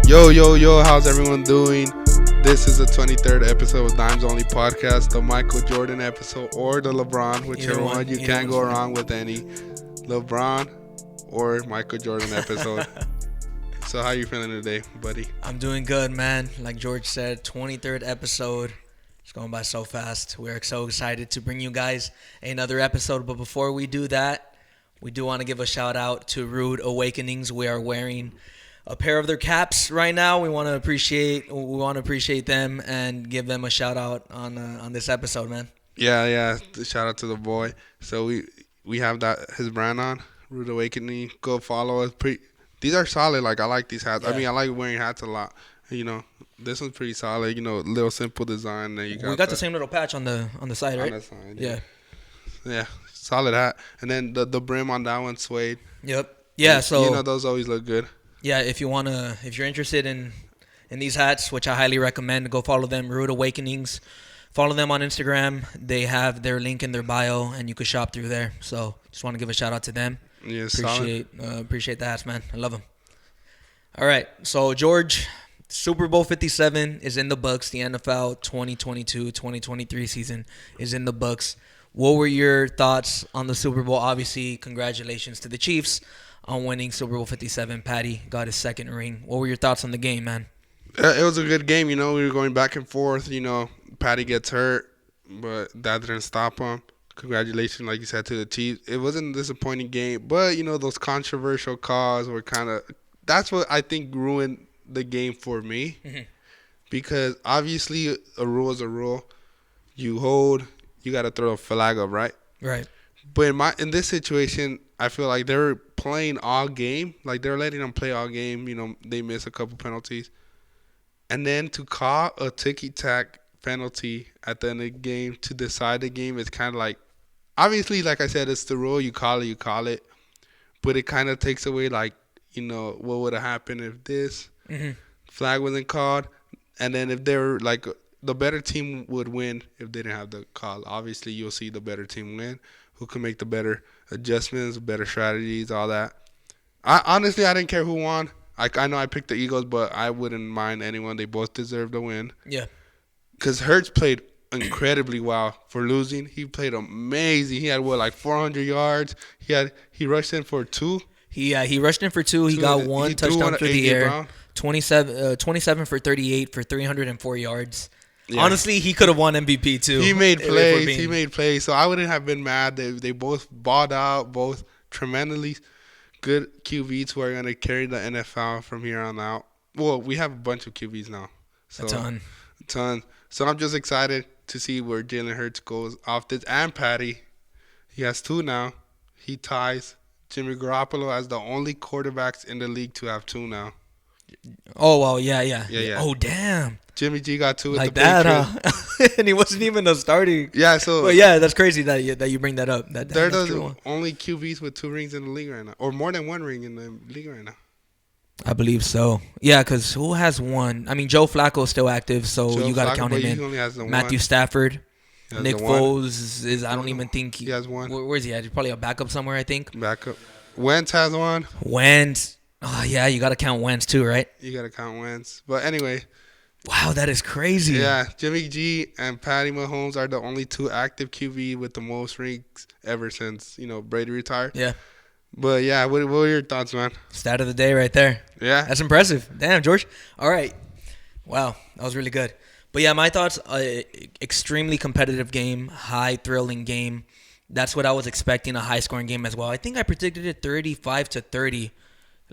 Yo, how's everyone doing? This is the 23rd episode of Dimes Only Podcast, the Michael Jordan episode, or the LeBron, whichever one. You can't go wrong with any LeBron or Michael Jordan episode. So how you feeling today, buddy? I'm doing good, man. Like George said, 23rd episode. It's going by so fast. We're so excited to bring you guys another episode. But before we do that, we do want to give a shout out to Rude Awakenings. We are wearing a pair of their caps right now. We want to appreciate them and give them a shout out on this episode, man. Yeah. Shout out to the boy. So we have his brand on, Rude Awakening. Go follow us. These are solid. Like, I like these hats. Yeah. I mean, I like wearing hats a lot. You know, this one's pretty solid. You know, little simple design. And we got the same little patch on the side, right? On the side, yeah. Yeah, solid hat. And then the brim on that one suede. Yep. Yeah. So you know, those always look good. Yeah, if you're interested in these hats, which I highly recommend, go follow them, Rude Awakenings. Follow them on Instagram. They have their link in their bio, and you can shop through there. So just want to give a shout out to them. Yeah, appreciate the hats, man. I love them. All right, so George, Super Bowl 57 is in the books. The NFL 2022-2023 season is in the books. What were your thoughts on the Super Bowl? Obviously, congratulations to the Chiefs on winning Super Bowl 57. Patty got his second ring. What were your thoughts on the game, man? It was a good game. You know, we were going back and forth. You know, Patty gets hurt, but that didn't stop him. Congratulations, like you said, to the Chiefs. It wasn't a disappointing game, but, you know, those controversial calls were kind of – that's what I think ruined the game for me. Mm-hmm. Because obviously a rule is a rule. You hold, you got to throw a flag up, right? Right. But in this situation, I feel like they were playing all game. Like, they were letting them play all game. You know, they missed a couple penalties. And then to call a ticky-tack penalty at the end of the game to decide the game is kind of like, obviously, like I said, it's the rule. You call it. But it kind of takes away, like, you know, what would have happened if this flag wasn't called. And then if they were, like, the better team would win if they didn't have the call. Obviously, you'll see the better team win, who can make the better adjustments, better strategies, all that. I didn't care who won. I know I picked the Eagles, but I wouldn't mind anyone. They both deserve the win. Yeah. Because Hurts played incredibly well for losing. He played amazing. He had, 400 yards. He rushed in for 2. He rushed in for 2. He got one touchdown through the air. 27 for 38 for 304 yards. Yeah. Honestly, he could have won MVP too. He made plays. So I wouldn't have been mad. They both balled out, both tremendously good QBs who are going to carry the NFL from here on out. Well, we have a bunch of QBs now. So, a ton. So I'm just excited to see where Jalen Hurts goes off this. And Patty, he has 2 now. He ties Jimmy Garoppolo as the only quarterbacks in the league to have 2 now. Oh, well, yeah. Oh, damn. Jimmy G got 2 like that, huh? And he wasn't even a starting. Yeah, so. But yeah, that's crazy that you bring that up. They're the only QBs with 2 rings in the league right now, or more than 1 ring in the league right now. I believe so. Yeah, because who has 1? I mean, Joe Flacco is still active, so you got to count him in. He only has the Matthew 1. Stafford. Nick Foles is. I don't even think he has 1. Where's he at? He's probably a backup somewhere, I think. Backup. Wentz has 1. Wentz. Oh, yeah, you got to count Wentz too, right? You got to count Wentz. But anyway. Wow, that is crazy. Yeah, Jimmy G and Patty Mahomes are the only 2 active QB with the most rings ever since, you know, Brady retired. Yeah. But, yeah, what were your thoughts, man? Stat of the day right there. Yeah. That's impressive. Damn, George. All right. Wow, that was really good. But, yeah, my thoughts, extremely competitive game, high thrilling game. That's what I was expecting, a high-scoring game as well. I think I predicted it 35-30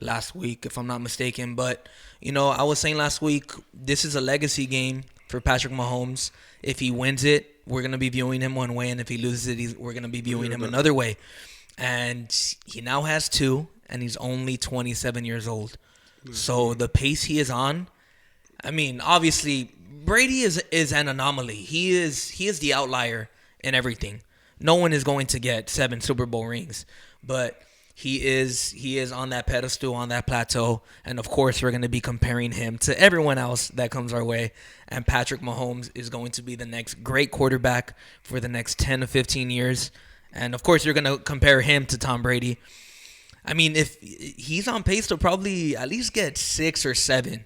last week, if I'm not mistaken. But, you know, I was saying last week, this is a legacy game for Patrick Mahomes. If he wins it, we're going to be viewing him one way. And if he loses it, we're going to be viewing him another way. And he now has 2, and he's only 27 years old. Mm-hmm. So the pace he is on, I mean, obviously, Brady is an anomaly. He is the outlier in everything. No one is going to get 7 Super Bowl rings. But he is on that pedestal, on that plateau. And, of course, we're going to be comparing him to everyone else that comes our way. And Patrick Mahomes is going to be the next great quarterback for the next 10 to 15 years. And, of course, you're going to compare him to Tom Brady. I mean, if he's on pace to probably at least get 6 or 7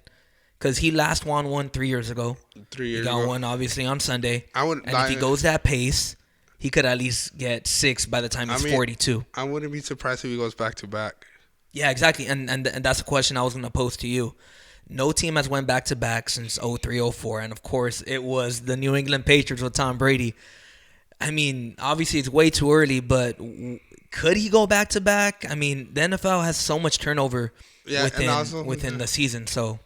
because he last won one 3 years ago. 3 years He got ago. one obviously on Sunday. I would. And if he goes that pace, he could at least get 6 by the time he's 42. I wouldn't be surprised if he goes back to back. Yeah, exactly. And that's a question I was going to pose to you. No team has went back to back since 03-04, and of course it was the New England Patriots with Tom Brady. I mean, obviously it's way too early, but could he go back to back? I mean, the NFL has so much turnover within the season. So,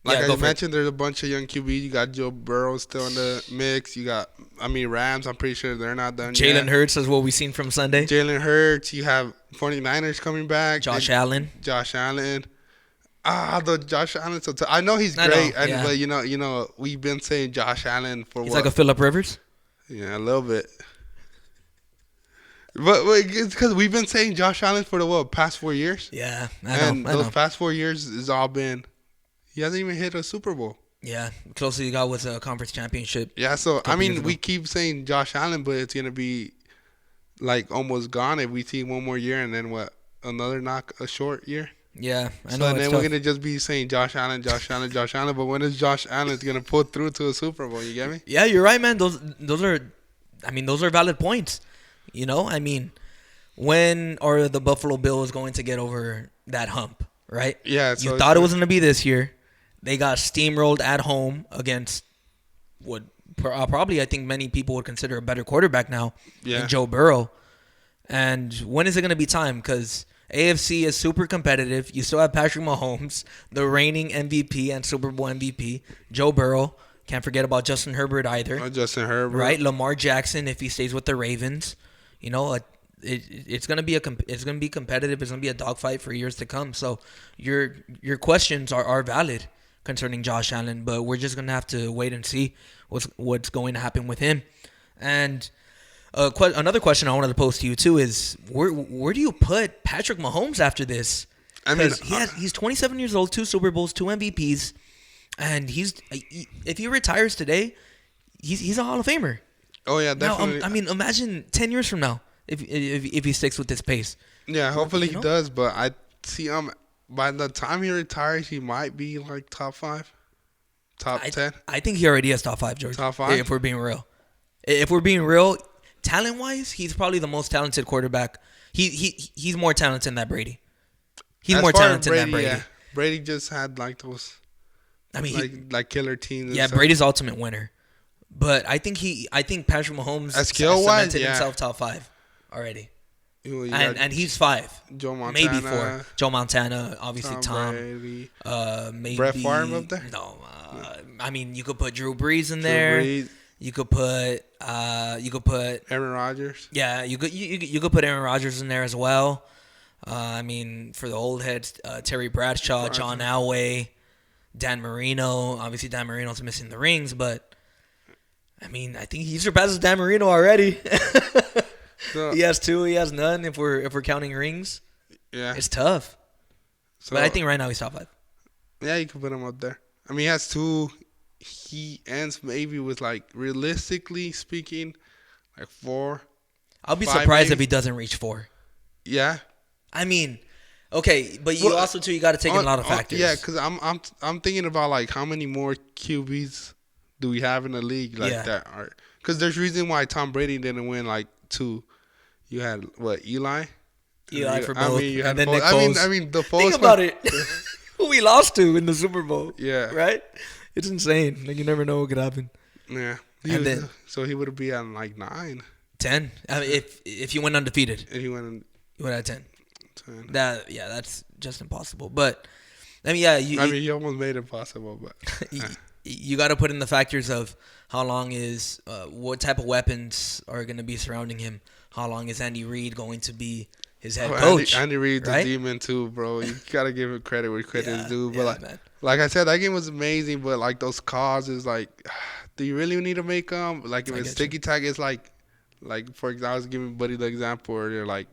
like I mentioned, there's a bunch of young QBs. You got Joe Burrow still in the mix. You got, Rams. I'm pretty sure they're not done yet. Jalen Hurts is what we've seen from Sunday. Jalen Hurts. You have 49ers coming back. Josh Allen. The Josh Allen. I know he's great, but you know, we've been saying Josh Allen for he's like a Phillip Rivers. Yeah, a little bit. But it's because we've been saying Josh Allen for the past 4 years. Yeah, I know. Those past 4 years has all been. He hasn't even hit a Super Bowl. Yeah, closest he got was a conference championship. Yeah, so we keep saying Josh Allen, but it's gonna be like almost gone if we see one more year and then a short year. Yeah, I so know. So then we're gonna just be saying Josh Allen. But when is Josh Allen gonna pull through to a Super Bowl? You get me? Yeah, you're right, man. Those are valid points. You know, I mean, when are the Buffalo Bills going to get over that hump? Right? Yeah. You thought it was gonna be this year. They got steamrolled at home against what probably I think many people would consider a better quarterback now, in Joe Burrow. And when is it going to be time? Because AFC is super competitive. You still have Patrick Mahomes, the reigning MVP and Super Bowl MVP. Joe Burrow. Can't forget about Justin Herbert either. Justin Herbert. Right? Lamar Jackson if he stays with the Ravens. You know, it's gonna be competitive. It's gonna be a dogfight for years to come. So your questions are valid concerning Josh Allen, but we're just gonna have to wait and see what's going to happen with him. And another question I wanted to pose to you too is where do you put Patrick Mahomes after this? Because he's 27 years old, 2 Super Bowls, 2 MVPs, and if he retires today, he's a Hall of Famer. Oh yeah, definitely. Now, imagine 10 years from now if he sticks with this pace. Yeah, hopefully he does. But I see by the time he retires, he might be like top 5, top 10. I think he already has top 5, George. Top 5? If we're being real, talent-wise, he's probably the most talented quarterback. He's more talented than that Brady. He's more talented than Brady. Yeah. Brady just had like those. I mean, like killer teams. Yeah, Brady's ultimate winner. But I think Patrick Mahomes cemented himself top 5 already. And he's 5. Joe Montana. Maybe 4. Joe Montana, obviously Tom. Brady. Maybe Brett Favre up there? No. I mean, you could put Drew Brees in there. You could put Aaron Rodgers. Yeah, you could put Aaron Rodgers in there as well. I mean, for the old heads, Terry Bradshaw, John Elway, Dan Marino. Obviously, Dan Marino's missing the rings, but I mean, I think he surpasses Dan Marino already. So, he has 2. He has none. If we're counting rings, yeah, it's tough. So, but I think right now he's top 5. Yeah, you can put him up there. I mean, he has 2. He ends maybe with like realistically speaking, like 4. I'll be surprised if he doesn't reach 4. Yeah. I mean, okay, but you also too you got to take in a lot of factors. Yeah, because I'm thinking about like how many more QBs do we have in the league like that? Because there's reason why Tom Brady didn't win like 2. You had Eli for both. And then Nick Foles. I mean the Foles. Think about it. Who we lost to in the Super Bowl. Yeah. Right? It's insane. Like you never know what could happen. Yeah. So he would be on like 9. 10. I mean, if you went undefeated. And he went at 10. That's just impossible. But I mean, he almost made it possible, but you got to put in the factors of how long is what type of weapons are going to be surrounding him. How long is Andy Reid going to be his head coach? Andy Reid's a demon too, bro. You got to give him credit where credit is due. But like I said, that game was amazing. But like those calls is like, do you really need to make them? Like if it's ticky tack, it's like for example, I was giving Buddy the example where they're like,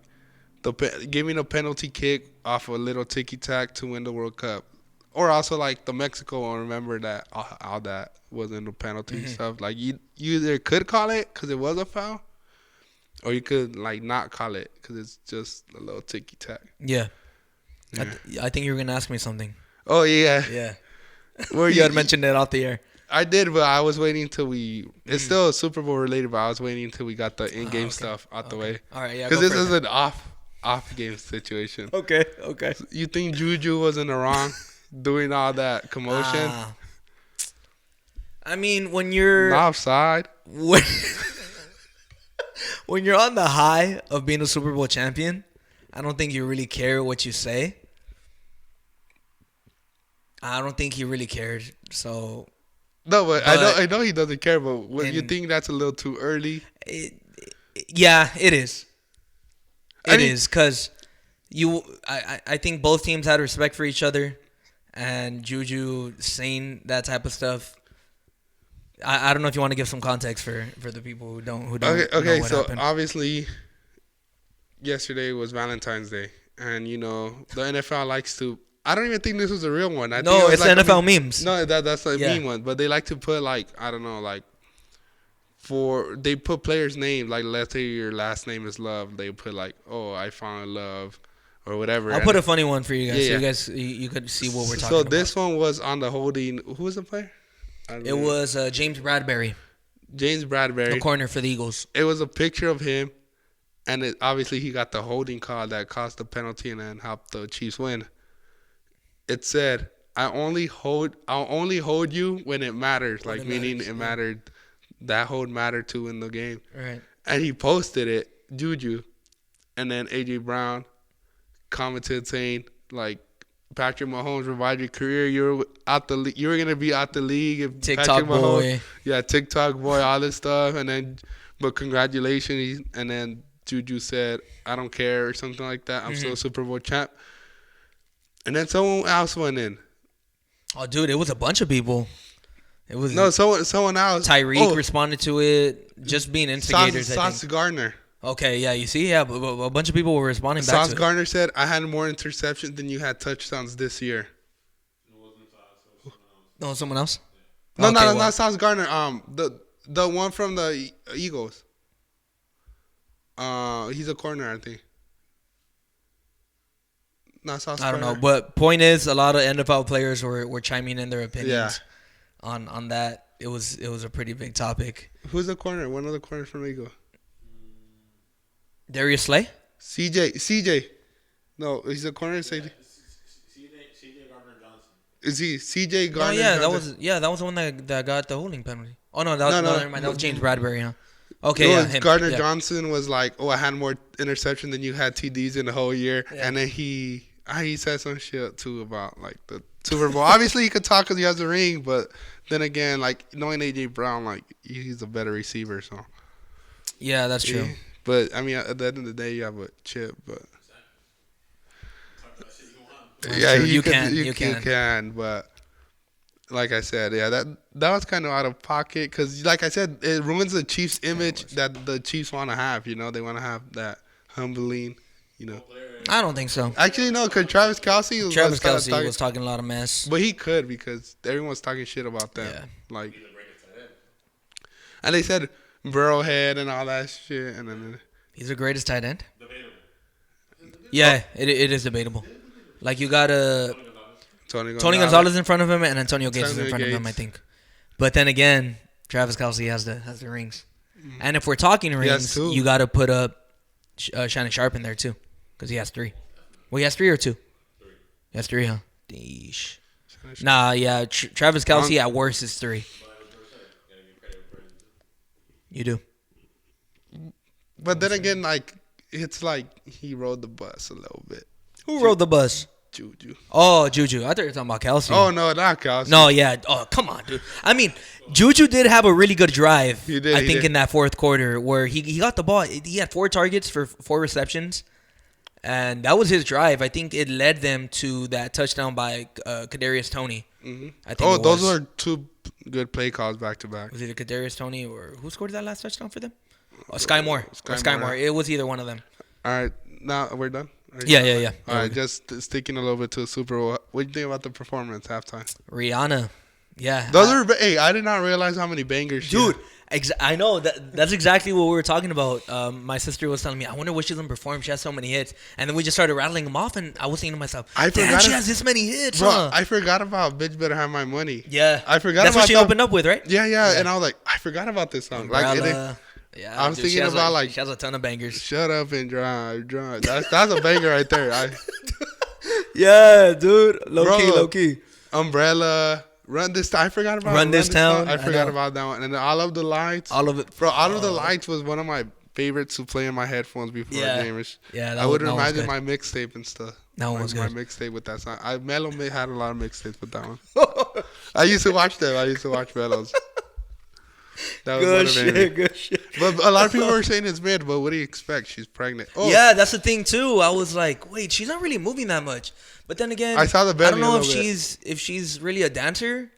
giving a penalty kick off a little ticky tack to win the World Cup. Or also like the Mexico one, remember that all that wasn't a penalty stuff. Like you either could call it because it was a foul, or you could like not call it because it's just a little ticky tack. Yeah. I think you were gonna ask me something. Oh yeah. Yeah. Where You had mentioned it off the air. I did, but I was waiting until we. It's still Super Bowl related, but I was waiting until we got the in-game stuff out the way. All right, yeah. Because this is an off-game situation. Okay. You think Juju was in the wrong doing all that commotion? I mean, when you're Offside. when you're on the high of being a Super Bowl champion, I don't think you really care what you say. I don't think he really cared. So. No, but I know he doesn't care. But you think that's a little too early? Yeah, it is. It is because I think both teams had respect for each other, and Juju saying that type of stuff. I don't know if you want to give some context for the people who don't. Okay. Know what So happened. obviously, yesterday was Valentine's Day, and the NFL likes to. I don't even think this was a real one. No, it's like NFL memes. No, that's a meme one. But they like to put they put players' names, like let's say your last name is Love. They put I found love or whatever. I'll put a funny one for you guys, Yeah, so you guys you could see what we're talking about. So this one was on the holding. Who was the player? It was James Bradbury. James Bradbury, the corner for the Eagles. It was a picture of him, and obviously he got the holding call that caused the penalty and then helped the Chiefs win. It said, I'll only hold you when it matters. Meaning it mattered. That hold mattered too in the game. Right. And he posted it, Juju. And then A.J. Brown commented saying, Patrick Mahomes revived your career. You were going to be out the league. If TikTok Patrick Mahomes, boy. Yeah, TikTok boy, all this stuff. But congratulations. And then Juju said, I don't care or something like that. I'm still a Super Bowl champ. And then someone else went in. Oh, dude, it was a bunch of people. It was someone else. Tyreek responded to it, just being instigators. Sauce Gardner. Okay, yeah, you see, but a bunch of people were responding back to it. Sauce Gardner said, I had more interceptions than you had touchdowns this year. No, someone else? No, not Sauce Gardner. The one from the Eagles. He's a corner, I think. I don't know, but point is, a lot of NFL players were chiming in their opinions on that. It was a pretty big topic. Who's the corner? One of the corners from Eagle. Darius Slay? CJ. No, he's a corner. CJ Gardner Johnson. Is he CJ Gardner? Oh yeah, Johnson? that was the one that got the holding penalty. Oh no, never mind. That was James Bradbury, huh? Okay, him. Gardner Johnson was like, I had more interception than you had TDs in the whole year, and then he said some shit too about the Super Bowl. Obviously, he could talk because he has a ring, but then again, knowing A.J. Brown, he's a better receiver, so. Yeah, that's true. But I mean, at the end of the day, you have a chip, but. Yeah, you can, but like I said, that was kind of out of pocket because, like I said, it ruins the Chiefs' image that the Chiefs want to have. They want to have that humbling. I don't think so. Actually, no, because Travis Kelce was talking a lot of mess. But he could because everyone's talking shit about them. Yeah. And they said Burrowhead and all that shit. And then he's the greatest tight end? Debatable. Yeah, it is debatable. You got Tony Gonzalez in front of him and Antonio Gates is in front of him, I think. But then again, Travis Kelce has the rings. Mm-hmm. And if we're talking rings, you got to put up Shannon Sharp in there too. Because he has 3. Well, he has 3 or 2? 3. He has 3, huh? Deesh. Nah, yeah. Travis Kelce at worst is 3. You do. But then again, it's he rode the bus a little bit. Who rode the bus? Juju. Oh, Juju. I thought you were talking about Kelce. Oh, no, not Kelce. No, yeah. Oh, come on, dude. I mean, Juju did have a really good drive. He did. I think in that fourth quarter where he got the ball. He had 4 targets for 4 receptions. And that was his drive. I think it led them to that touchdown by Kadarius Toney. Mm-hmm. I think those were 2 good play calls back to back. Was it Kadarius Toney or who scored that last touchdown for them? Sky Moore. Sky Moore. It was either one of them. All right. Now we're done? Yeah. All right. Just sticking a little bit to the Super Bowl. What do you think about the performance halftime? Rihanna. Yeah. Those are. Hey, I did not realize how many bangers. Dude, I know that's exactly what we were talking about. My sister was telling me, I wonder what she's gonna perform. She has so many hits, and then we just started rattling them off, and I was thinking to myself, damn, she has this many hits, bro. Huh? I forgot about "Bitch Better Have My Money." Yeah, I forgot. That's about what she opened up with, right? Yeah, and I was like, I forgot about this song. Umbrella. Yeah, I was thinking about like she has a ton of bangers. Shut up and drive. That's a banger right there. Yeah, dude, low key. Umbrella. Run This Town. I forgot about Run This Town. I forgot about that one. And then All of the Lights. All of it. Bro, All of the Lights was one of my favorites to play in my headphones before a game. Yeah, I would imagine my mixtape and stuff. That one was good. My mixtape with that song. Mello had a lot of mixtapes with that one. I used to watch them. I used to watch Mello's. That was good shit. But a lot of people were saying it's mid, but what do you expect? She's pregnant. Oh. Yeah, that's the thing too. I was like, wait, she's not really moving that much. But then again, I saw the belly. I don't know if she's really a dancer.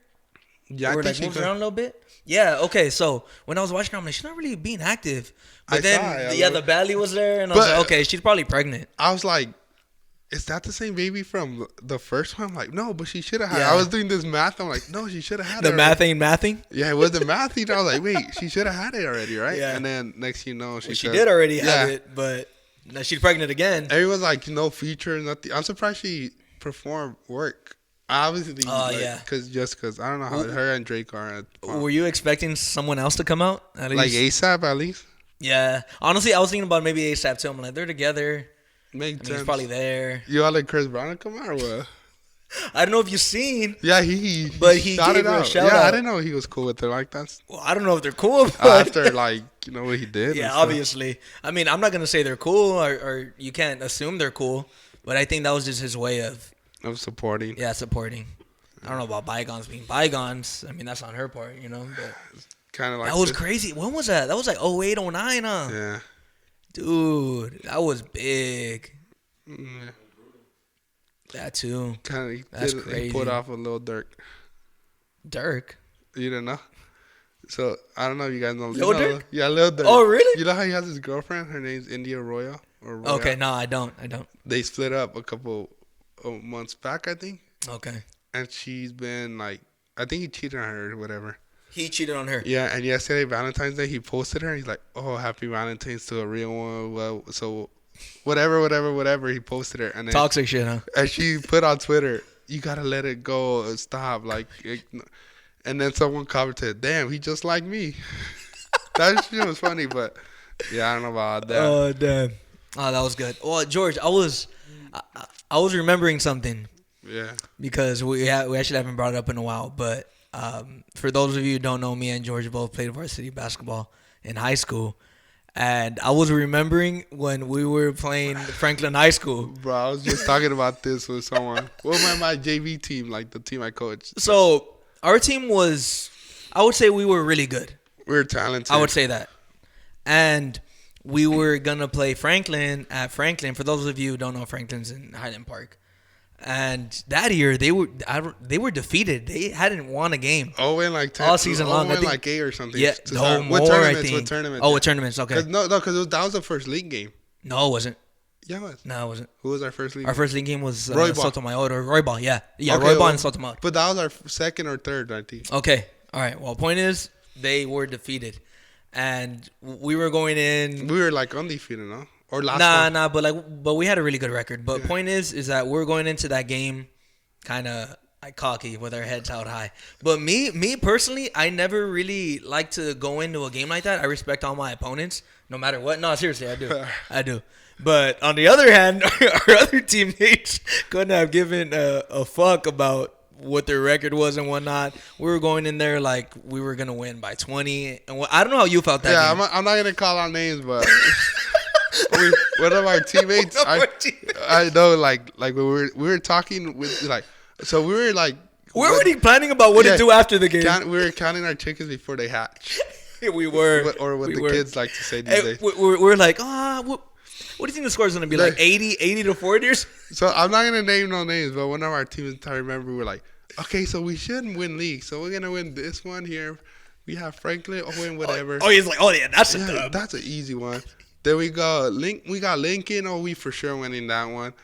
Yeah, or I think like moves around a little bit. Yeah, okay. So when I was watching her, I'm like, she's not really being active. But the belly was there, and I was like, okay, she's probably pregnant. I was like, is that the same baby from the first one? I'm like, no, but she should have had. Yeah. I was doing this math. I'm like, no, she should have had the it. The math ain't mathing. Yeah, it wasn't mathing. I was like, wait, she should have had it already, right? Yeah. And then next, you know, she did already have it, but now she's pregnant again. Everyone's like, no feature, nothing. I'm surprised she performed work. Obviously, because I don't know how her and Drake are. Were you expecting someone else to come out? At least? Like ASAP, at least? Yeah. Honestly, I was thinking about maybe ASAP too. I'm like, they're together. Makes sense. He's probably there. You all like Chris Brown to come out or what? I don't know if you've seen. Yeah, he gave her a shout out. I didn't know he was cool with her like that. Well, I don't know if they're cool. But after, like, you know what he did. Yeah, obviously. I mean, I'm not going to say they're cool or you can't assume they're cool. But I think that was just his way of supporting. Yeah, supporting. I don't know about bygones being bygones. I mean, that's on her part, you know. But kind of like that was crazy. When was that? That was like 08, 09, huh? Yeah. Dude, that was big. Yeah. That too. Kind of. That's crazy. He pulled off a little Dirk. Dirk? You didn't know? So, I don't know if you guys know. Lil Dirk? Yeah, Lil Dirk. Oh, really? You know how he has his girlfriend? Her name's India Royale. Okay, no, I don't. They split up a couple of months back, I think. Okay. And she's been like, I think he cheated on her or whatever. He cheated on her. Yeah, and yesterday, Valentine's Day, he posted her. And he's like, oh, happy Valentine's to a real one. Well, so whatever. He posted her. And then, toxic shit, huh? And she put on Twitter, you got to let it go. Stop. And then someone commented, damn, he just like me. That shit was funny, but yeah, I don't know about that. Oh, damn. Oh, that was good. Well, George, I was remembering something. Yeah. Because we actually haven't brought it up in a while, but for those of you who don't know, me and George both played varsity basketball in high school, and I was remembering when we were playing Franklin High School. Bro, I was just talking about this with someone. What was my JV team, like the team I coached? So our team was, I would say we were really good. We were talented. I would say that, and we were gonna play Franklin at Franklin. For those of you who don't know, Franklin's in Highland Park. And that year they were defeated. They hadn't won a game. Oh, in like 10, all season long. I think like 8 or something. Yeah, no more. I think. What tournaments? Oh, with tournaments. Okay. Because that was the first league game. No, it wasn't. Yeah, it was. No, it wasn't. Who was our first league? Our first league game was Roybal. Roybal. Yeah, okay, Roybal and Sotomar. But that was our second or third, I think. Okay. All right. Well, point is they were defeated, and we were going in. We were like undefeated, no? Or last one. But we had a really good record. But point is that we're going into that game kind of like cocky with our heads held high. But me personally, I never really like to go into a game like that. I respect all my opponents, no matter what. No, seriously, I do. But on the other hand, our other teammates couldn't have given a fuck about what their record was and whatnot. We were going in there like we were gonna win by 20. And I don't know how you felt that. Yeah, game. I'm not gonna call out names, but. One of our teammates, I know, like when we were talking with, like, so we were like, we're already planning about what to do after the game. We were counting our chickens before they hatch. We were, or what the kids like to say these days. We're like, what do you think the score is gonna be like? 80 to 40? So I'm not gonna name no names, but one of our teammates, I remember, we were like, okay, so we shouldn't win league, so we're gonna win this one here. We have Franklin, win whatever. Oh, he's like, oh yeah, that's a dub. That's an easy one. Then we got Lincoln. Oh, we for sure winning that one,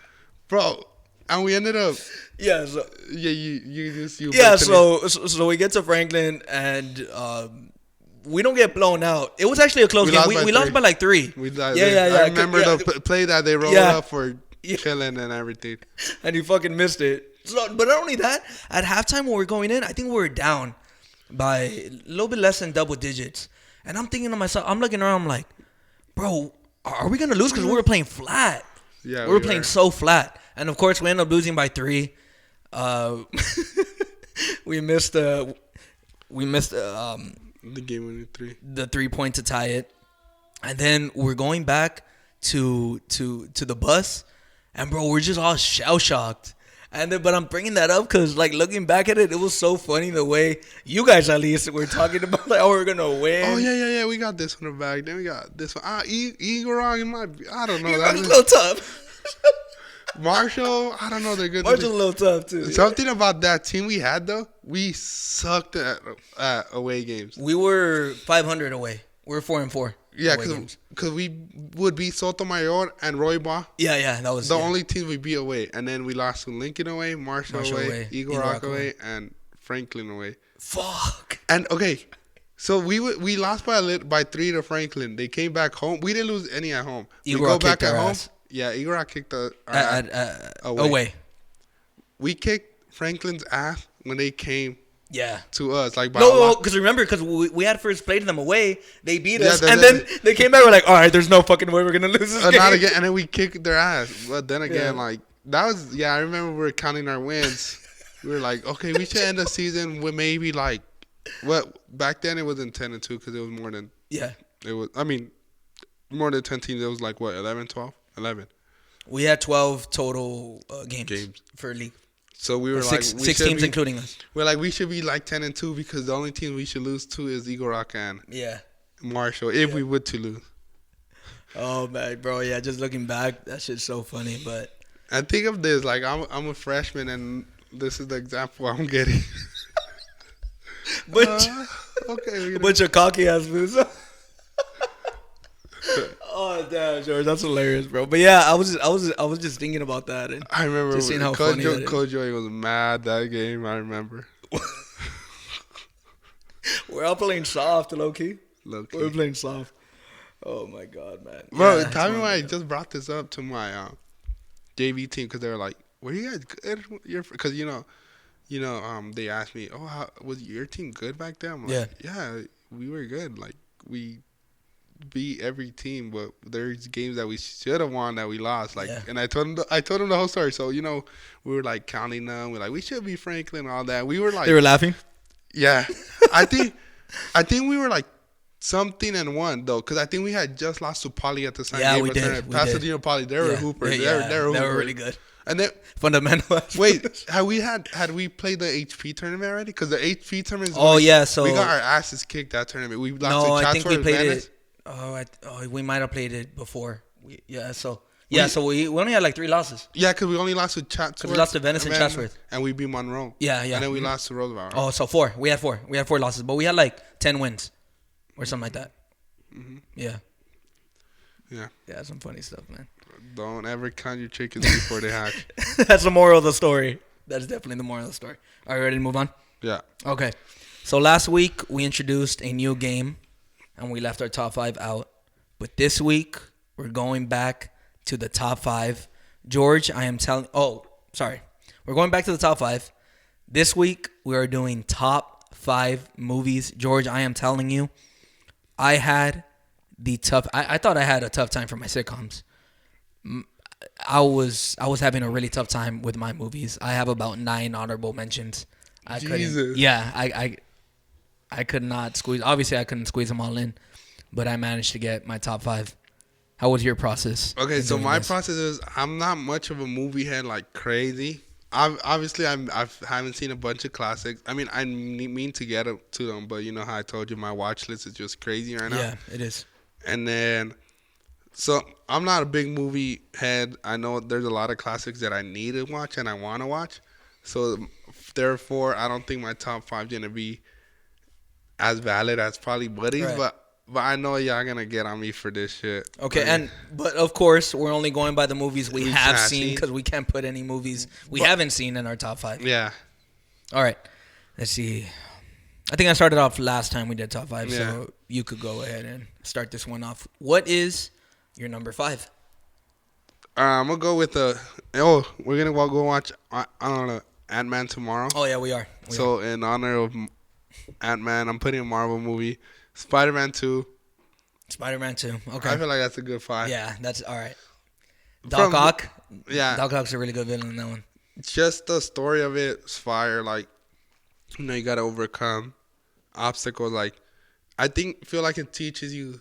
bro. And we ended up. Yeah. So, yeah. You. Yeah. So we get to Franklin, and we don't get blown out. It was actually a close game. We lost by like 3. I remember the play that they rolled up for chilling and everything. And you fucking missed it. So, but not only that, at halftime when we were going in, I think we were down by a little bit less than double digits. And I'm thinking to myself, I'm looking around, I'm like, bro, are we going to lose? Because we were playing flat. Yeah, we were playing so flat. And, of course, we ended up losing by 3. We missed the game-winning 3. The 3-point to tie it. And then we're going back to the bus. And, bro, we're just all shell-shocked. But I'm bringing that up because, like, looking back at it, it was so funny the way you guys, at least, were talking about, like, oh, we're going to win. Oh, yeah. We got this one in the bag. Then we got this one. Igor, I don't know. That was a little tough. Marshall, I don't know. They're good. Marshall's a little tough, too. Something about that team we had, though, we sucked at away games. We were 500 away. We were 4-4. Yeah, because we would beat Sotomayor and Royba. Yeah, that was the only teams we beat away. And then we lost to Lincoln away, Marshall away, Eagle Rock away, and Franklin away. Fuck. And, okay, so we lost by 3 to Franklin. They came back home. We didn't lose any at home. Eagle Rock kicked our ass. Yeah, Eagle Rock kicked away. We kicked Franklin's ass when they came to us. Like because remember, because we had first played them away. They beat us. And then they came back. We're like, all right, there's no fucking way we're going to lose this game. Not again. And then we kicked their ass. But then again, like, that was, I remember we were counting our wins. We were like, okay, we should end the season with maybe like, back then it wasn't 10-2 because it was more than, it was, more than 10 teams. It was like, 11, 12? 11. We had 12 total games for league. So we were six teams including us. We're like, we should be like 10-2 because the only team we should lose to is Eagle Rock and Marshall if we would to lose. Oh man, bro, just looking back, that shit's so funny. But and think of this, like I'm a freshman and this is the example I'm getting. Bunch of cocky ass moves. Oh damn, George, that's hilarious, bro. But yeah, I was just thinking about that, and I remember just seeing how funny that is. Coach Joey was mad that game. I remember. We're all playing soft, low key. We're playing soft. Oh my god, man. Bro, tell me why I just brought this up to my JV team because they were like, "Were you guys good?" Because they asked me, "Oh, was your team good back then?" I'm like, yeah, we were good. Like we beat every team, but there's games that we should have won that we lost. Like, and I told them the whole story. So we were like counting them. We're like, we should beat Franklin and all that. We were like, they were laughing. Yeah, I think we were like something and 1 though, because I think we had just lost to Poly at the same game. We did. Pasadena Poly, they were hoopers. They were really good. And then fundamental. Wait, had we played the HP tournament already? Because the HP tournament. So we got our asses kicked that tournament. We lost to I think we played it. We might have played it before. So we only had like 3 losses. Yeah, because we only lost to Chatsworth. We lost to Venice and Chatsworth. And we beat Monroe. Yeah. And then we lost to Roosevelt. Oh, so 4. We had 4. We had 4 losses, but we had like 10 wins or something like that. Mm-hmm. Yeah. Yeah, some funny stuff, man. Don't ever count your chickens before they hatch. That's the moral of the story. That's definitely the moral of the story. Are you ready to move on? Yeah. Okay. So last week we introduced a new game. And we left our top 5 out. But this week, we're going back to the top 5. George, I am telling... Oh, sorry. We're going back to the top 5. This week, we are doing top 5 movies. George, I am telling you, I had the tough... I thought I had a tough time for my sitcoms. I was having a really tough time with my movies. I have about 9 honorable mentions. Jesus. I could not squeeze. Obviously, I couldn't squeeze them all in, but I managed to get my top 5. How was your process? Okay, so my process is I'm not much of a movie head like crazy. I haven't seen a bunch of classics. I mean, I mean to get to them, but you know how I told you my watch list is just crazy right now. Yeah, it is. And then, so I'm not a big movie head. I know there's a lot of classics that I need to watch and I want to watch. So therefore, I don't think my top 5 is gonna be as valid as probably Buddy's, right. But I know y'all gonna get on me for this shit. Okay, but of course we're only going by the movies we have seen because we can't put any movies we haven't seen in our top 5. Yeah. All right, let's see. I think I started off last time we did top 5, Yeah. so you could go ahead and start this one off. What is your number 5? I'm gonna go with the. Oh, we're gonna go watch. I don't know, Ant-Man tomorrow. Oh yeah, we are. So in honor of Ant-Man, I'm putting a Marvel movie, Spider-Man 2. Spider-Man 2. Okay. I feel like that's a good 5. Yeah, that's all right. Doc From- Ock. Yeah. Doc Ock's a really good villain in that one. Just the story of it's fire. Like, you gotta overcome obstacles. Like, feel like it teaches you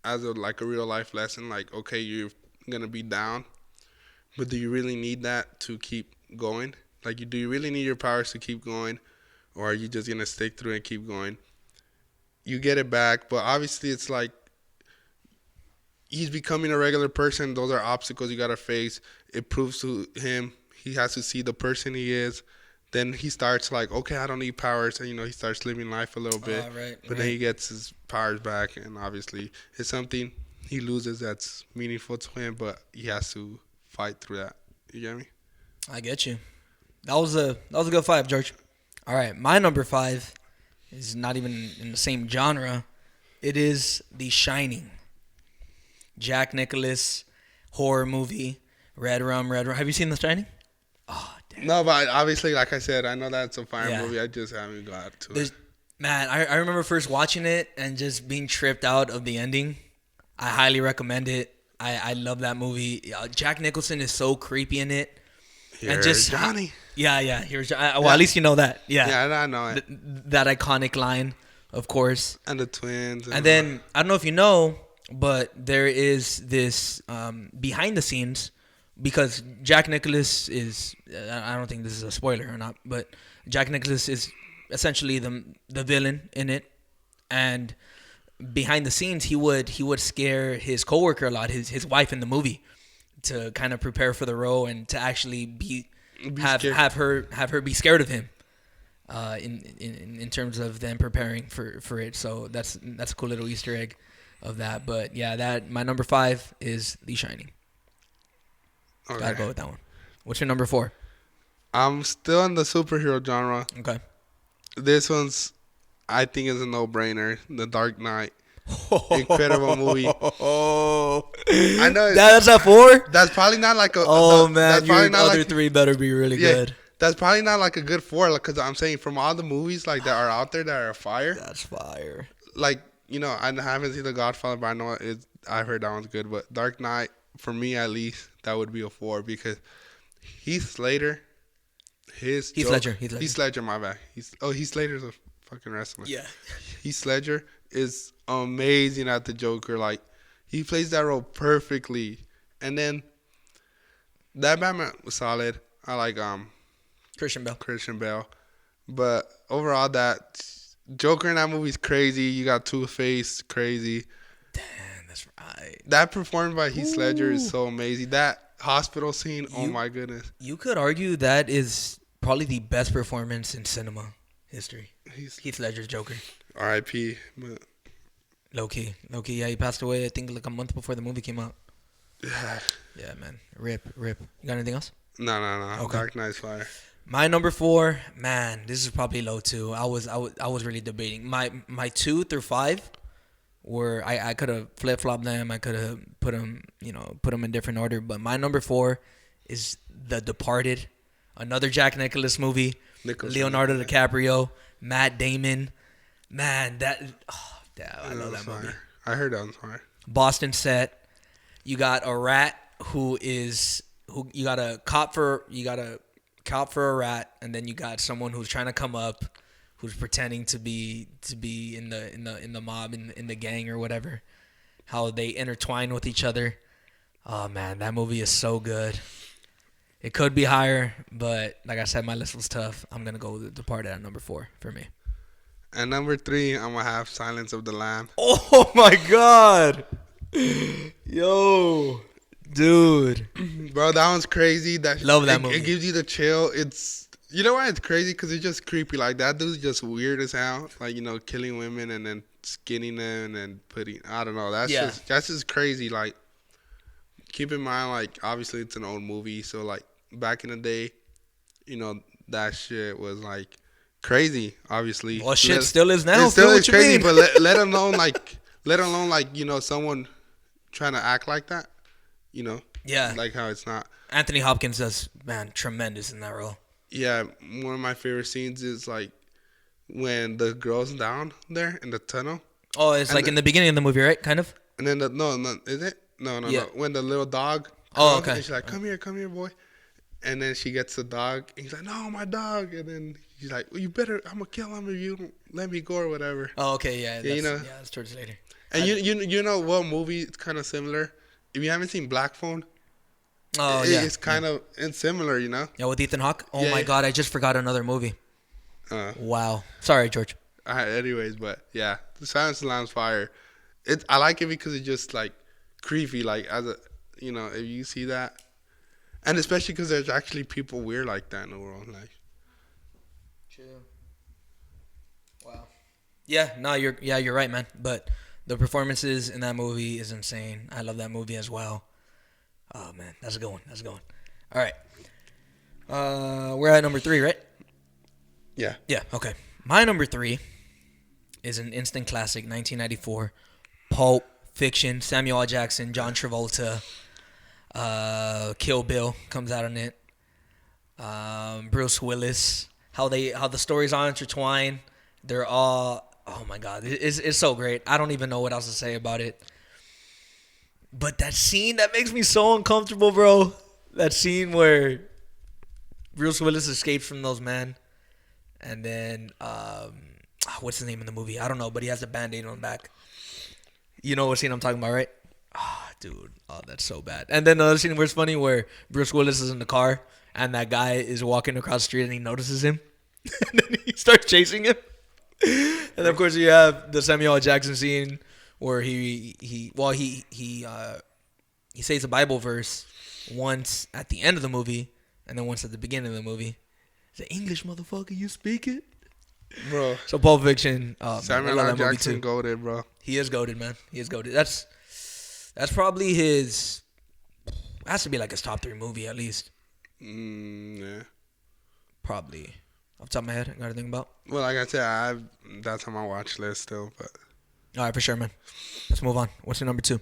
as a real life lesson. Like, okay, you're gonna be down, but do you really need that to keep going? Like, do you really need your powers to keep going, or are you just gonna stick through and keep going? You get it back, but obviously it's like he's becoming a regular person. Those are obstacles you gotta face. It proves to him he has to see the person he is. Then he starts like, okay, I don't need powers, and he starts living life a little bit. But then he gets his powers back, and obviously it's something he loses that's meaningful to him, but he has to fight through that. You get me? I get you. That was a good 5, George. All right, my number 5 is not even in the same genre. It is The Shining. Jack Nicklaus horror movie. Red Rum. Have you seen The Shining? Oh, damn. No, but obviously, like I said, I know that's a fire movie. I just haven't got to it. Man, I remember first watching it and just being tripped out of the ending. I highly recommend it. I love that movie. Jack Nicholson is so creepy in it. And just Johnny. Yeah. Here's well, at least you know that. Yeah. Yeah, I know it. That iconic line, of course. And the twins. And then I don't know if you know, but there is this behind the scenes, because Jack Nicklaus is, I don't think this is a spoiler or not, but Jack Nicklaus is essentially the villain in it. And behind the scenes, he would scare his coworker a lot, his wife in the movie, to kind of prepare for the role and to actually have her be scared of him. In terms of them preparing for it, so that's a cool little Easter egg of that. But yeah, my number 5 is The Shining. Okay. Gotta go with that one. What's your number 4? I'm still in the superhero genre. Okay. This one's, I think, is a no-brainer. The Dark Knight. Incredible movie. I know that's a 4. That's probably not like a. Man, your other 3 better be really good. That's probably not like a good 4, because I'm saying from all the movies that are out there that are fire. That's fire. Like, I haven't seen The Godfather, but I know I heard that one's good. But Dark Knight, for me at least, that would be a 4, because Heath Ledger, Heath Ledger, my bad. Heath Ledger's a fucking wrestler. Yeah. Heath Ledger is amazing at the Joker. Like, he plays that role perfectly. And then that Batman was solid. I like Christian Bale. But overall, that Joker in that movie is crazy. You got Two-Face, crazy. Damn, that's right. That performed by Heath Ledger is so amazing. That hospital scene, oh my goodness. You could argue that is probably the best performance in cinema history. Heath Ledger's Joker. R.I.P. But low key. Yeah, he passed away, I think, like a month before the movie came out. Yeah, man. Rip. You got anything else? No. Okay. Dark Knight's fire. My number 4, man, this is probably low too. I was really debating. My 2 through 5 were, I could have flip-flopped them. I could have put them in different order. But my number 4 is The Departed, another Jack Nicklaus movie. Leonardo DiCaprio, Matt Damon. Man, I love that movie. I heard that one's fire. Boston set. You got a rat who you got a cop for a rat, and then you got someone who's trying to come up, who's pretending to be in the mob, in the gang or whatever. How they intertwine with each other. Oh man, that movie is so good. It could be higher, but like I said, my list was tough. I'm gonna go with The Departed at number 4 for me. And number 3, I'm gonna have Silence of the Lamb. Oh my god, yo. Dude. Bro, that one's crazy. Love that movie. It gives you the chill. You know why it's crazy? Because it's just creepy. Like, that dude's just weird as hell. Like, killing women and then skinning them and then I don't know. That's just crazy. Like, keep in mind, like, obviously it's an old movie. So, like, back in the day, that shit was, like, crazy. Obviously, Well, shit still is now. It still Feel is what you crazy, mean. but let alone like someone trying to act like that. Yeah. Like how it's not. Anthony Hopkins does, man, tremendous in that role. Yeah, one of my favorite scenes is like when the girl's down there in the tunnel. Oh, it's like in the beginning of the movie, right? Kind of. And then no, is it? No. When the little dog Oh, comes, okay. and she's like, come here, boy. And then she gets the dog, and he's like, no, my dog. And then he's like, well, you better, I'm gonna kill him if you don't let me go or whatever. Oh, okay, yeah. Yeah, that's towards later. And you know what movie is kind of similar? If you haven't seen Black Phone, it's kind of similar, Yeah, with Ethan Hawke. Oh Yeah, my yeah. God, I just forgot another movie. Wow. Sorry, George. Anyways, but yeah, the Silence of the Lambs fire. I like it because it's just like creepy, like as a if you see that, and especially because there's actually people weird like that in the world, like. Chill. Wow. Yeah, no, you're right, man. But the performances in that movie is insane. I love that movie as well. Oh man, that's a good one. All right. We're at number 3, right? Yeah. Yeah. Okay. My number 3 is an instant classic, 1994, Pulp Fiction. Samuel L. Jackson, John Travolta, Kill Bill comes out on it. Bruce Willis. How the stories all intertwine. They're all, oh my God, it's so great. I don't even know what else to say about it. But that scene that makes me so uncomfortable, bro. That scene where Bruce Willis escapes from those men, and then what's the name of the movie? I don't know, but he has a Band-Aid on the back. You know what scene I'm talking about, right? Dude, that's so bad. And then another scene where it's funny, where Bruce Willis is in the car and that guy is walking across the street and he notices him, and then he starts chasing him. And of course you have the Samuel L. Jackson scene where he says a Bible verse once at the end of the movie and then once at the beginning of the movie. He's like, English, motherfucker, you speak it? Bro. So Pulp Fiction. Samuel L. Jackson goated, bro. He is goated, man. He is goated. That's probably his. Has to be like his top 3 movie at least. Yeah. Probably. Off the top of my head, I gotta think about. Well, like I said, that's on my watch list still. But All right, for sure, man. Let's move on. What's your number 2?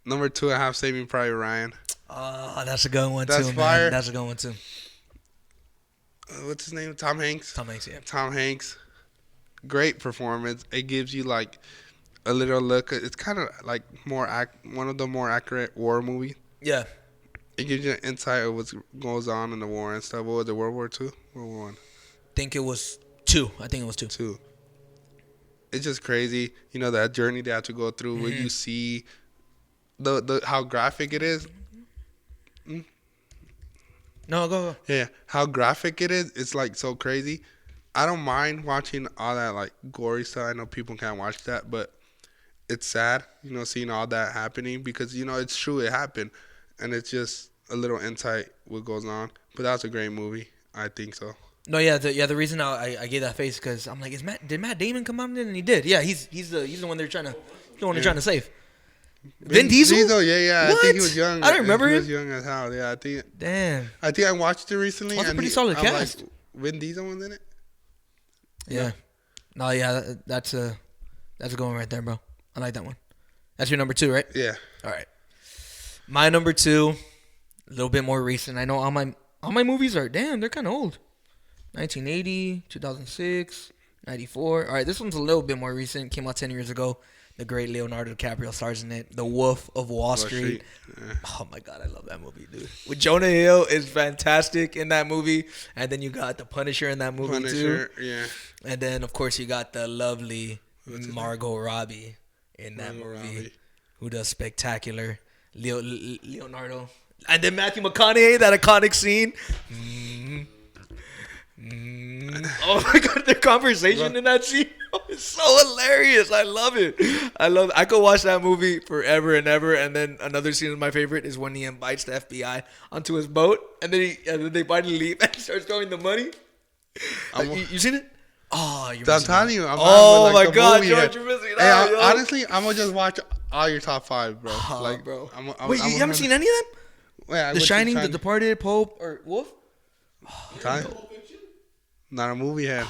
number 2, I have Saving Private Ryan. That's a good one That's too, fire. man. That's a good one too. What's his name? Tom Hanks. Tom Hanks, yeah. Tom Hanks. Great performance. It gives you like a little look. It's kind of like one of the more accurate war movies. Yeah. It gives you an insight of what goes on in the war and stuff. What was it, World War II? World War I? Think it was 2. I think it was 2. 2. It's just crazy. That journey they have to go through. When you see the how graphic it is. No, go. Yeah, how graphic it is. It's like so crazy. I don't mind watching all that like gory stuff. I know people can't watch that, but it's sad, seeing all that happening because it's true, it happened, and it's just a little insight what goes on. But that's a great movie. I think so. No, yeah, the reason I gave that face because I'm like, did Matt Damon come out in it? And he did. Yeah, he's the one they're trying to save. Vin Diesel? Yeah. What? I think he was young. I don't remember he him. was young as hell. Yeah, I think. Damn. I think I watched it recently. That's a and pretty solid I'm cast. Like, Vin Diesel was in it. Yeah. No, yeah, that's a good one right there, bro. I like that one. That's your number 2, right? Yeah. All right. My number 2, a little bit more recent. I know all my movies are they're kind of old. 1980, 2006, 94. All right, this one's a little bit more recent. Came out 10 years ago. The great Leonardo DiCaprio stars in it. The Wolf of Wall Street. Yeah. Oh my God, I love that movie, dude. With Jonah Hill is fantastic in that movie, and then you got the Punisher in that movie too. Yeah. And then of course you got the lovely Margot Robbie in that movie, who does spectacular. Leonardo, and then Matthew McConaughey, that iconic scene. Oh my God, their conversation in that scene is so hilarious. I love it. I could watch that movie forever and ever. And then another scene of my favorite is when he invites the FBI onto his boat, and then they finally leave and he starts throwing the money. You seen it? Oh, you're I'm telling you. Oh my God, George, you're missing it out. Yo. Honestly, I'm gonna just watch all your top 5, bro. Bro. Wait, you haven't seen any of them? Wait, The Shining, The Departed, Pope, or Wolf? Not a movie head.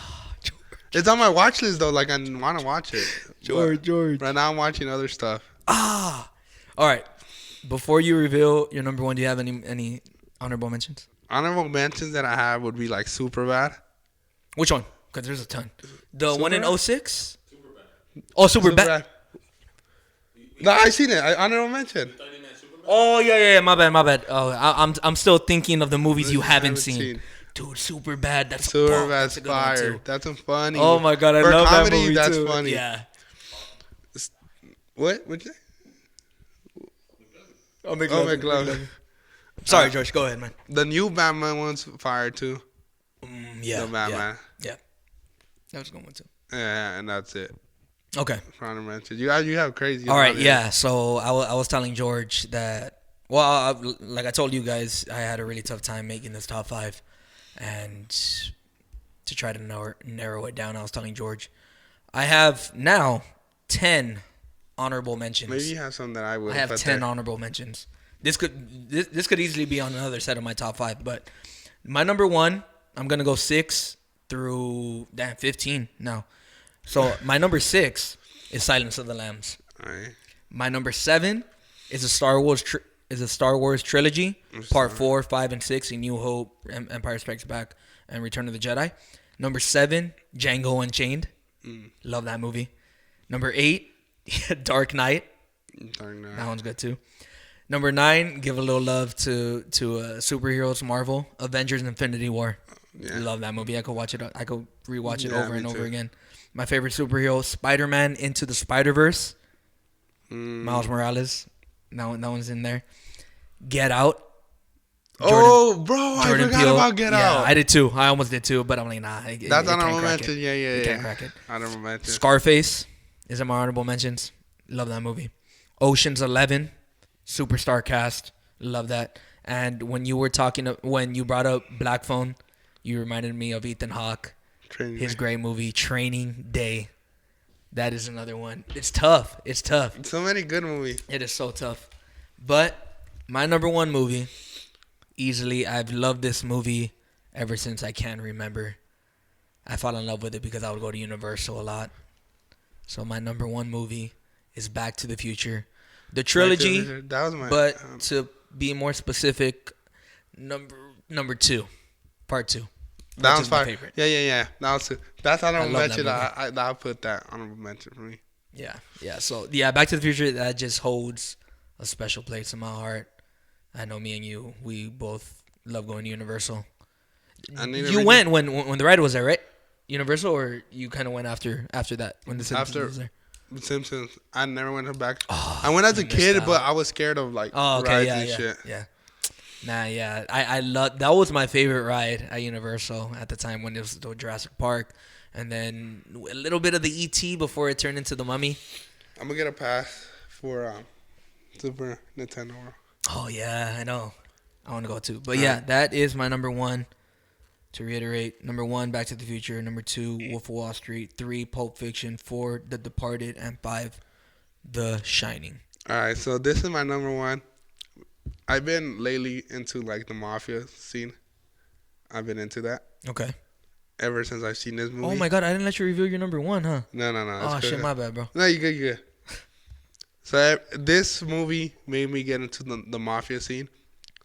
It's on my watch list though. Like I want to watch it. George. Right now I'm watching other stuff. All right. Before you reveal your number one, do you have any honorable mentions? Honorable mentions that I have would be like Superbad. Which one? Because there's a ton. The Super one in Bad? 06? Oh, Superbad. No, I seen it. Honorable mention. Oh yeah. My bad. Oh, I'm still thinking of the movies you haven't seen. Dude, Superbad. That's Superbad's fire. That's funny. Oh my god, I For love comedy, that movie that's too. funny. Yeah. What? What'd you say? Oh, McLovin. Sorry, George. Go ahead, man. The new Batman one's fire too. Yeah. The Batman. Yeah. That was a good one too. Yeah, and that's it. Okay. Honorable mention. You have crazy. All right. Yeah. So I was telling George that. Well, like I told you guys, I had a really tough time making this top 5, and to try to narrow it down, I was telling George, I have now 10 honorable mentions. Maybe you have some that I would. I have 10 honorable mentions. This could easily be on another set of my top 5, but my number 1, I'm gonna go 6 through 15 now. So my number 6 is Silence of the Lambs. All right. My number 7 is a Star Wars trilogy, Part 4, 5, and 6, A New Hope, Empire Strikes Back, and Return of the Jedi. Number 7, Django Unchained. Love that movie. Number 8, Dark Knight. That one's good too. Number 9, give a little love to superheroes, Marvel, Avengers: Infinity War. Yeah. Love that movie. I could watch it. I could rewatch it over and over again. My favorite superhero, Spider-Man Into the Spider-Verse. Miles Morales. That one's in there. Get Out. Bro, I forgot about Get Out. I did too. I almost did too, but I'm like, nah. That's honorable mention. Yeah. You can't crack it. Honorable mention. Scarface is in my honorable mentions. Love that movie. Ocean's 11, superstar cast. Love that. And when you brought up Black Phone, you reminded me of Ethan Hawke. His great movie, Training Day. That is another one. It's tough. So many good movies. It is so tough. But my number 1 movie, easily, I've loved this movie ever since I can remember. I fell in love with it because I would go to Universal a lot. So my number 1 movie is Back to the Future. The trilogy, that was my, but to be more specific, number 2, Part 2. That was my favorite. Yeah. That's honorable mention. I'll put that honorable mention for me. Yeah. So Back to the Future, that just holds a special place in my heart. I know me and you, we both love going to Universal. You went when the ride was there, right? Universal, or you kind of went after that when the Simpsons was there? The Simpsons. I never went back. I went as a kid, but I was scared of rides and shit. Yeah. I love that. Was my favorite ride at Universal at the time when it was the Jurassic Park, and then a little bit of the E.T. before it turned into the Mummy. I'm gonna get a pass for Super Nintendo. Oh yeah, I know. I want to go too, but that is my number 1. To reiterate, number 1, Back to the Future. Number 2, Wolf of Wall Street. 3, Pulp Fiction. 4, The Departed, and 5, The Shining. All right, so this is my number 1. I've been lately into like the mafia scene. I've been into that. Okay. Ever since I've seen this movie. Oh my god, I didn't let you reveal your number 1, huh? No. Oh shit, my bad, bro. No, you good. So this movie made me get into the mafia scene.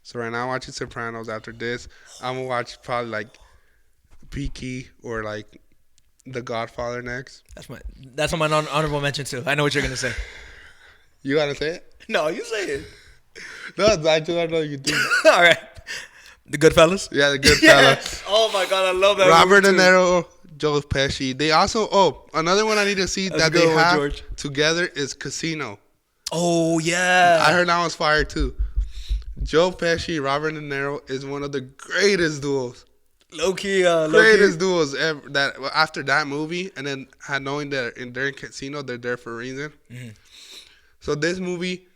So right now I'm watching Sopranos. After this, I'm gonna watch probably like Peaky or like The Godfather next. That's on my honorable mention too. I know what you're gonna say. You gotta say it? No, you say it. No, I don't know you do. All right. The Goodfellas? Yeah, The Goodfellas. Yes. Oh my god, I love that. Robert De Niro, Joe Pesci. They also another one I need to see that they have together is Casino. Oh yeah. I heard that one's fire too. Joe Pesci, Robert De Niro is one of the greatest duos. Low-key. Greatest duos ever. That after that movie, and then knowing that they're in Casino, they're there for a reason. Mm-hmm. So this movie,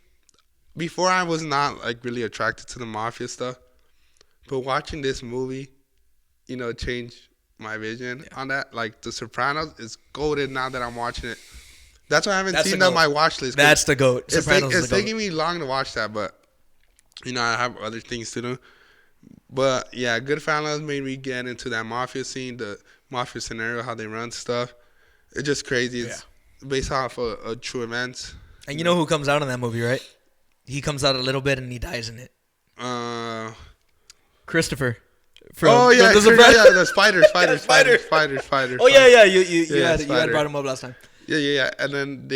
before I was not like really attracted to the mafia stuff, but watching this movie, changed my vision on that. Like The Sopranos is golden now that I'm watching it. That's why I haven't seen that on my watch list. That's the GOAT. It's taking me long to watch that, but I have other things to do. But yeah, Goodfellas made me get into that mafia scene, the mafia scenario, how they run stuff. It's just crazy. It's based off of true events. And you know who comes out in that movie, right? He comes out a little bit and he dies in it. Christopher. The spider. Oh yeah. You had brought him up last time. Yeah. And then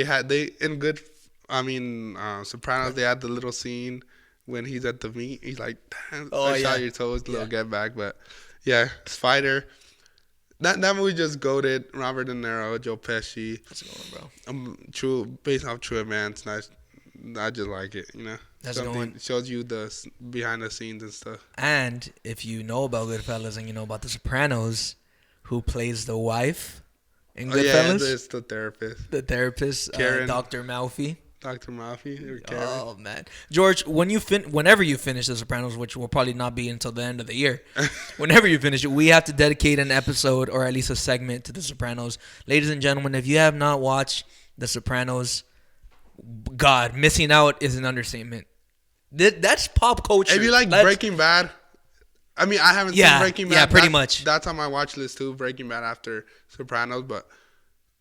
Sopranos. They had the little scene when he's at the meet. He's like, "Damn, I shot your toes, little get back." But yeah, Spider. That movie just goated. Robert De Niro, Joe Pesci. That's a good one, bro. Based off true events. Nice. I just like it, you know. That's a good one. Shows you the behind the scenes and stuff. And if you know about Goodfellas and you know about The Sopranos, who plays the wife in Goodfellas? It's the therapist. The therapist, Karen. Dr. Malfi. Dr. Malfi or Karen. Oh man, George, whenever you finish The Sopranos, which will probably not be until the end of the year, whenever you finish it, we have to dedicate an episode or at least a segment to The Sopranos. Ladies and gentlemen, if you have not watched The Sopranos, God, missing out is an understatement. That's pop culture. If you like Breaking Bad, I mean, I haven't seen Breaking Bad. Yeah, pretty much. That's on my watch list too, Breaking Bad after Sopranos. But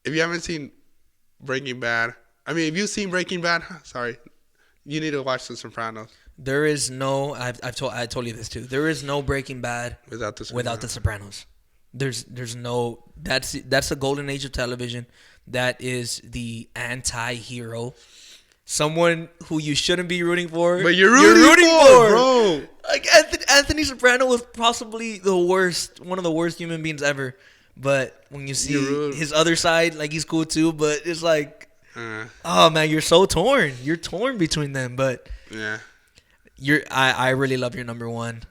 if you haven't seen Breaking Bad, I mean, if you've seen Breaking Bad, sorry, you need to watch The Sopranos. There is no, I told you this too. There is no Breaking Bad without The Sopranos. There's no, that's the golden age of television. That is the anti-hero. Someone who you shouldn't be rooting for. But you're rooting for, bro. Like Anthony Soprano was possibly one of the worst human beings ever. But when you see his other side, like he's cool too. But it's like, oh man, you're so torn. You're torn between them. But yeah, I really love your number one.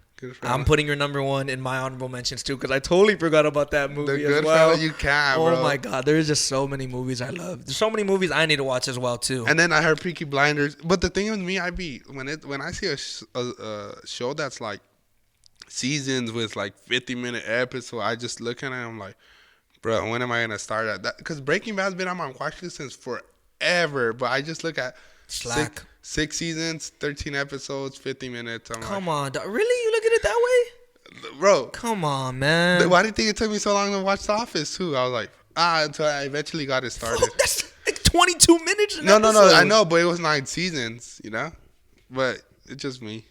I'm putting your number one in my honorable mentions too because I totally forgot about that movie as well. You can, bro. Oh my God, there's just so many movies I love. There's so many movies I need to watch as well too. And then I heard Peaky Blinders. But the thing with me, when I see a show that's like seasons with like 50-minute episodes, I just look at it and I'm like, bro, when am I gonna start at that? Because Breaking Bad's been on my watch list since forever. But I just look at Slack. 6 seasons, 13 episodes, 50 minutes. Come on, really? You look at it that way? Bro. Come on, man. Why do you think it took me so long to watch The Office, too? I was like, until I eventually got it started. Bro, that's like 22 minutes No, I know, but it was 9 seasons, you know? But it's just me.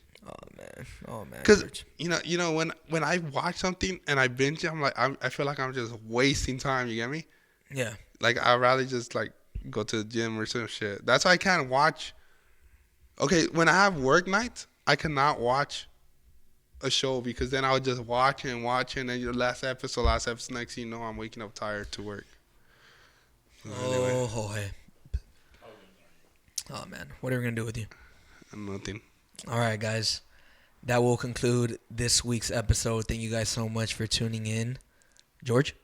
Oh, man. Because, you know, when I watch something and I binge it, I'm like, I feel like I'm just wasting time, you get me? Yeah. Like, I'd rather just, like, go to the gym or some shit. That's why I can't watch. Okay, when I have work nights, I cannot watch a show because then I would just watch and then your last episode, next thing you know, I'm waking up tired to work. Anyway. Jorge. Oh, man. What are we going to do with you? Nothing. All right, guys. That will conclude this week's episode. Thank you guys so much for tuning in. George?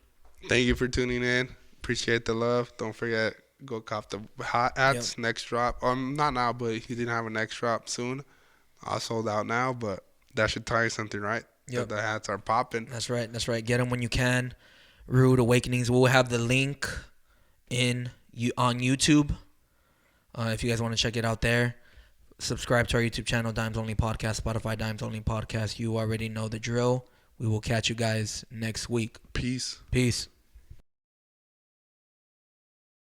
Thank you for tuning in. Appreciate the love. Don't forget, go cop the hats. Next drop. Not now, but he didn't have a next drop soon. All sold out now, but that should tell you something, right? Yep. That the hats are popping. That's right. Get them when you can. Rude Awakenings. We'll have the link on YouTube if you guys want to check it out there. Subscribe to our YouTube channel, Dimes Only Podcast, Spotify, Dimes Only Podcast. You already know the drill. We will catch you guys next week. Peace. Peace.